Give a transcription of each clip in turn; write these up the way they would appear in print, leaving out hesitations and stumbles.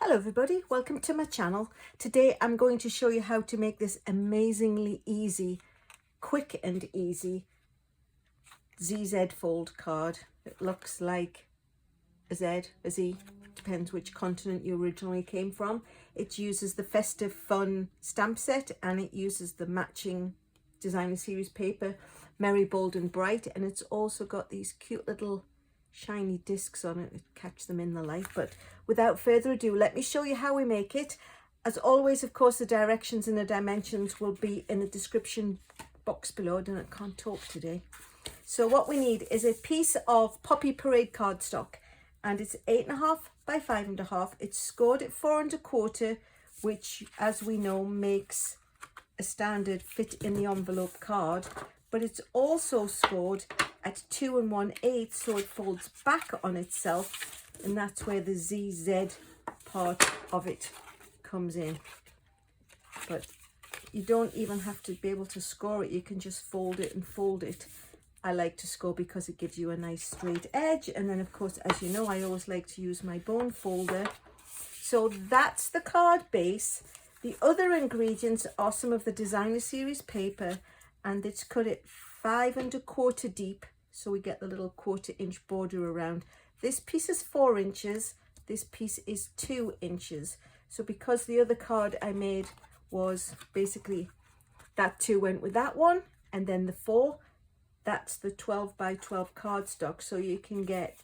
Hello everybody, welcome to my channel. Today I'm going to show you how to make this amazingly easy, quick and easy ZZ fold card. It looks like a Z, a Z, depends which continent you originally came from. It uses the Festive Fun stamp set and it uses the matching designer series paper, Merry, Bold and Bright, and it's also got these cute little shiny discs on it. Catch them in the light. But without further ado, let me show you how we make it. As always, of course, the directions and the dimensions will be in the description box below. I can't talk today. So what we need is a piece of Poppy Parade cardstock, and it's 8.5 by 5.5. It's scored at 4 1/4, which, as we know, makes a standard fit in the envelope card, but it's also scored at 2 1/8, so it folds back on itself, and that's where the ZZ part of it comes in. But you don't even have to be able to score it, you can just fold it and fold it. I like to score because it gives you a nice straight edge, and then of course, as you know, I always like to use my bone folder. So that's the card base. The other ingredients are some of the designer series paper, and it's cut at 5 1/4 deep, so we get the little 1/4 inch border around. This piece is 4 inches, this piece is 2 inches. So because the other card I made was basically that 2 went with that one, and then the 4, that's the 12 by 12 cardstock. So you can get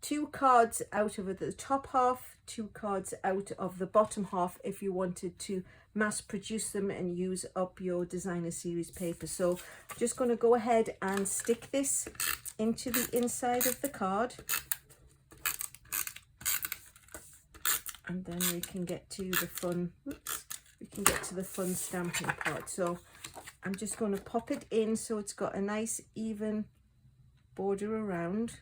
2 cards out of the top half, 2 cards out of the bottom half if you wanted to mass produce them and use up your designer series paper. So I'm just going to go ahead and stick this into the inside of the card, and then we can get to the fun, stamping part. So I'm just going to pop it in so it's got a nice even border around,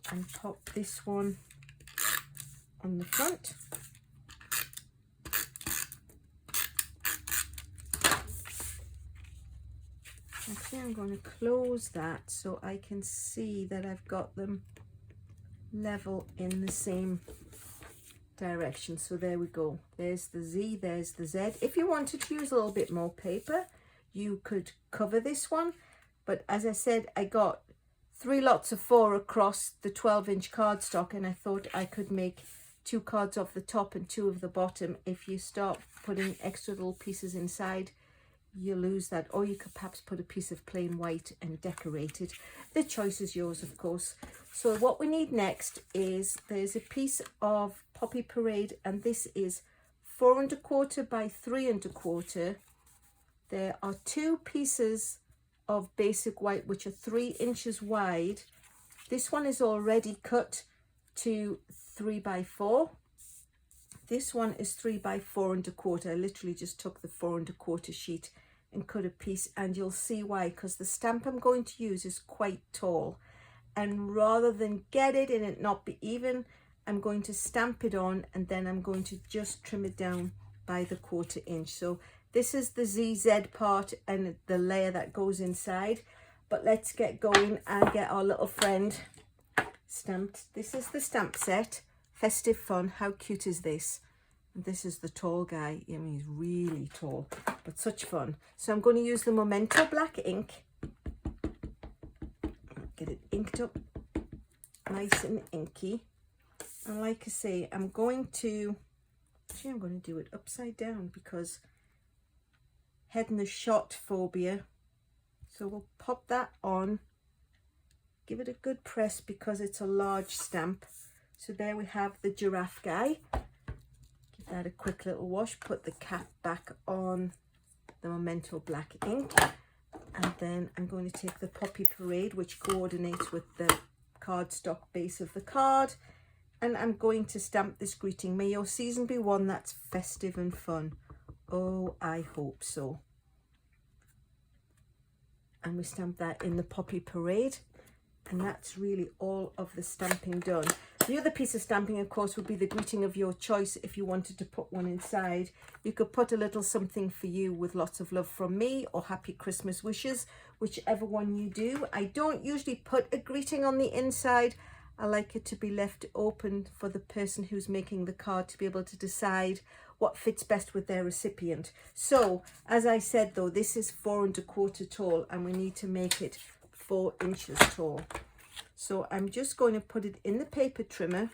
and pop this one on the front. Actually, I'm going to close that so I can see that I've got them level in the same direction. So there we go. There's the Z, there's the Z. If you wanted to use a little bit more paper, you could cover this one. But as I said, I got 3 lots of 4 across the 12-inch cardstock, and I thought I could make 2 cards off the top and 2 of the bottom. If you start putting extra little pieces inside, you lose that. Or you could perhaps put a piece of plain white and decorate it. The choice is yours, of course. So what we need next is, there's a piece of Poppy Parade, and this is 4 1/4 by 3 1/4. There are 2 pieces of basic white which are 3 inches wide. This one is already cut to 3 by 4. This one is 3 by 4 1/4. I literally just took the 4 1/4 sheet and cut a piece, and you'll see why, because the stamp I'm going to use is quite tall, and rather than get it and it not be even, I'm going to stamp it on, and then I'm going to just trim it down by the 1/4 inch. So this is the ZZ part and the layer that goes inside. But let's get going and get our little friend stamped. This is the stamp set, Festive Fun. How cute is this? And this is the tall guy. I mean, he's really tall, but such fun. So I'm going to use the Memento black ink. Get it inked up nice and inky. And like I say, I'm going to do it upside down because head in the shot phobia. So we'll pop that on, give it a good press because it's a large stamp. So there we have the giraffe guy. Give that a quick little wash, put the cap back on the Memento black ink, and then I'm going to take the Poppy Parade, which coordinates with the cardstock base of the card, and I'm going to stamp this greeting. May your season be one that's festive and fun. Oh, I hope so. And we stamp that in the Poppy Parade, and that's really all of the stamping done. The other piece of stamping, of course, would be the greeting of your choice. If you wanted to put one inside, you could put a little something for you with lots of love from me, or happy Christmas wishes, whichever one you do. I don't usually put a greeting on the inside. I like it to be left open for the person who's making the card to be able to decide what fits best with their recipient. So as I said though, this is 4 1/4 tall and we need to make it 4 inches tall. So I'm just going to put it in the paper trimmer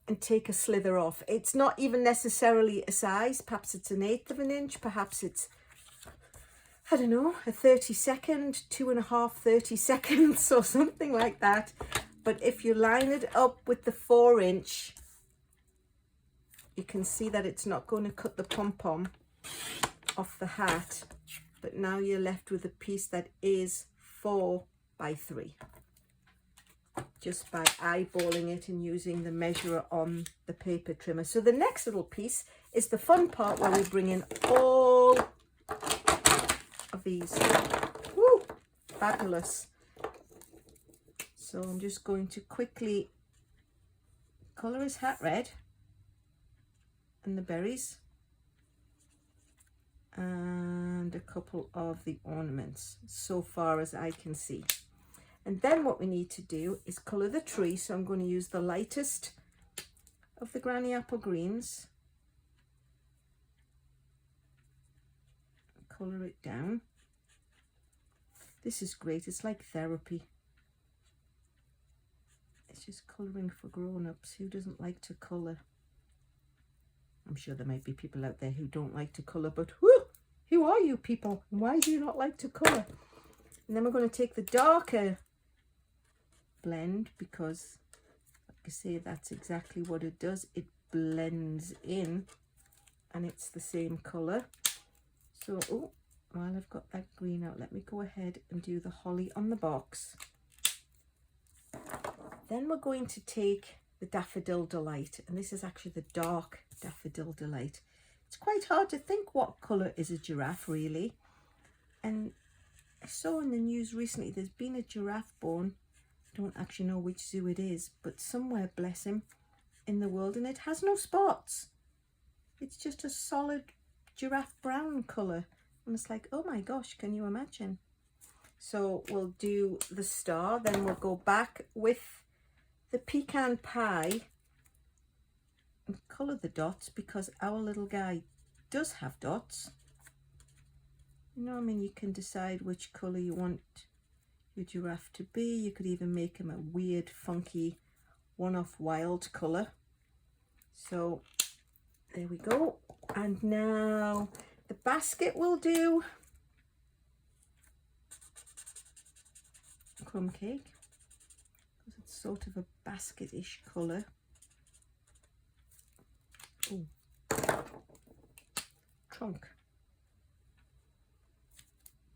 and take a slither off. It's not even necessarily a size, perhaps it's 1/8 of an inch, perhaps it's, I don't know, a 32nd, 2.5 32nds or something like that. But if you line it up with the 4 inch, you can see that it's not going to cut the pom-pom off the hat, but now you're left with a piece that is 4 by 3. Just by eyeballing it and using the measurer on the paper trimmer. So the next little piece is the fun part where we bring in all of these. Woo! Fabulous. So I'm just going to quickly colour his hat red and the berries and a couple of the ornaments so far as I can see. And then what we need to do is colour the tree. So I'm going to use the lightest of the Granny Apple greens. Colour it down. This is great. It's like therapy. It's just colouring for grown-ups. Who doesn't like to colour? I'm sure there might be people out there who don't like to colour, but who are you people? And why do you not like to colour? And then we're going to take the darker blend, because like I say, that's exactly what it does. It blends in and it's the same colour. So while I've got that green out, let me go ahead and do the holly on the box. Then we're going to take the Daffodil Delight, and this is actually the dark Daffodil Delight. It's quite hard to think what colour is a giraffe really, and I saw in the news recently there's been a giraffe born. I don't actually know which zoo it is, but somewhere, bless him, in the world, and it has no spots. It's just a solid giraffe brown colour, and it's like, oh my gosh, can you imagine? So we'll do the star, then we'll go back with the pecan pie and colour the dots, because our little guy does have dots. You know, I mean, you can decide which colour you want your giraffe to be. You could even make him a weird, funky, one-off wild colour. So there we go. And now the basket will do. Crumb cake, because it's sort of a basket-ish colour. Oh, trunk.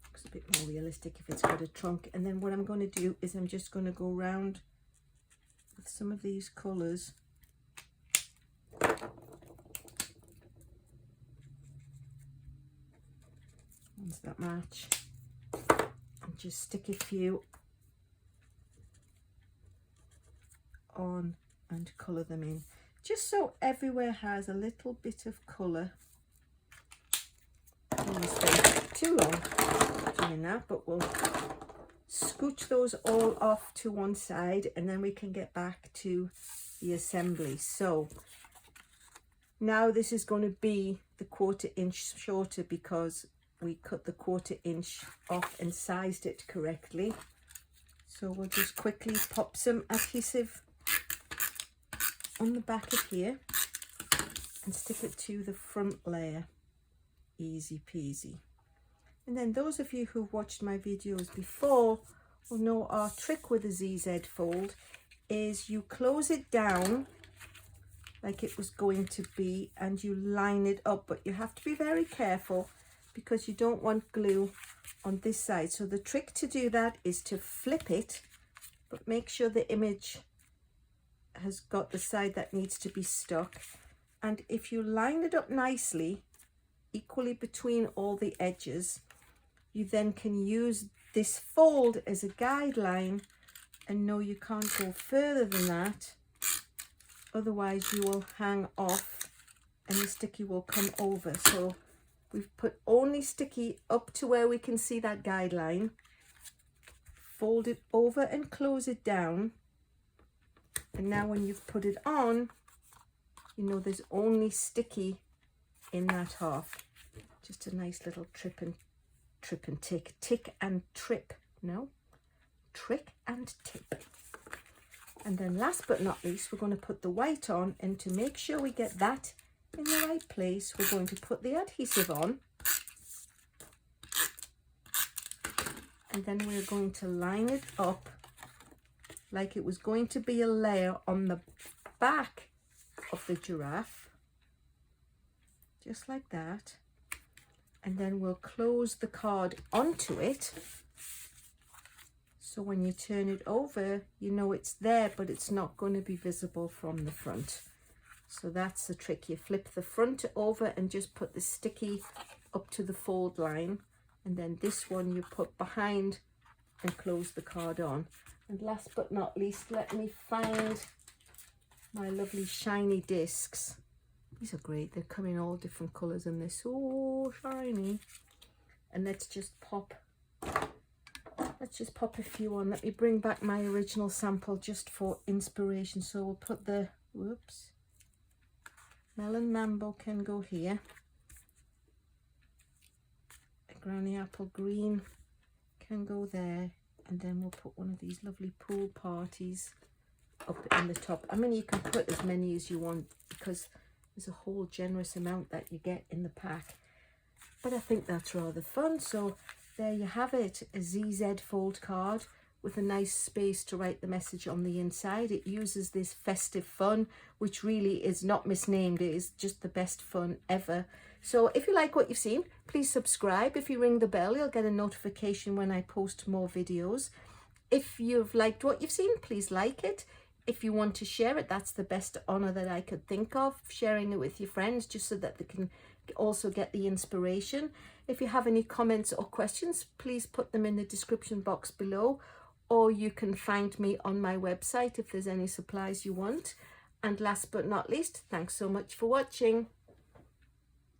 Looks a bit more realistic if it's got a trunk. And then what I'm going to do is I'm just going to go round with some of these colours. Ones that match. And just stick a few on and colour them in, just so everywhere has a little bit of colour. I won't spend too long doing that, but we'll scooch those all off to one side and then we can get back to the assembly. So now this is going to be the 1/4 inch shorter, because we cut the 1/4 inch off and sized it correctly. So we'll just quickly pop some adhesive on the back of here and stick it to the front layer. Easy peasy. And then those of you who've watched my videos before will know our trick with the ZZ fold is you close it down like it was going to be and you line it up, but you have to be very careful because you don't want glue on this side. So the trick to do that is to flip it, but make sure the image has got the side that needs to be stuck. And if you line it up nicely, equally between all the edges, you then can use this fold as a guideline and know you can't go further than that. Otherwise you will hang off and the sticky will come over. So we've put only sticky up to where we can see that guideline. fold it over and close it down. And now when you've put it on, you know there's only sticky in that half. Just a nice little tick and trip. No, trick and tip. And then last but not least, we're going to put the white on, and to make sure we get that in the right place, we're going to put the adhesive on. And then we're going to line it up like it was going to be a layer on the back of the giraffe. Just like that. And then we'll close the card onto it. So when you turn it over, you know it's there, but it's not going to be visible from the front. So that's the trick. You flip the front over and just put the sticky up to the fold line. And then this one you put behind and close the card on. And last but not least, let me find my lovely shiny discs. These are great. They come in all different colours and they're so shiny. And let's just pop a few on. Let me bring back my original sample just for inspiration. So we'll put the, whoops, Melon Mambo can go here. Granny Apple Green can go there, and then we'll put one of these lovely pool parties up in the top. I mean, you can put as many as you want because there's a whole generous amount that you get in the pack, but I think that's rather fun. So there you have it, a ZZ fold card with a nice space to write the message on the inside. It uses this Festive Fun, which really is not misnamed. It is just the best fun ever. So if you like what you've seen, please subscribe. If you ring the bell, you'll get a notification when I post more videos. If you've liked what you've seen, please like it. If you want to share it, that's the best honor that I could think of, sharing it with your friends just so that they can also get the inspiration. If you have any comments or questions, please put them in the description box below, or you can find me on my website if there's any supplies you want. And last but not least, thanks so much for watching.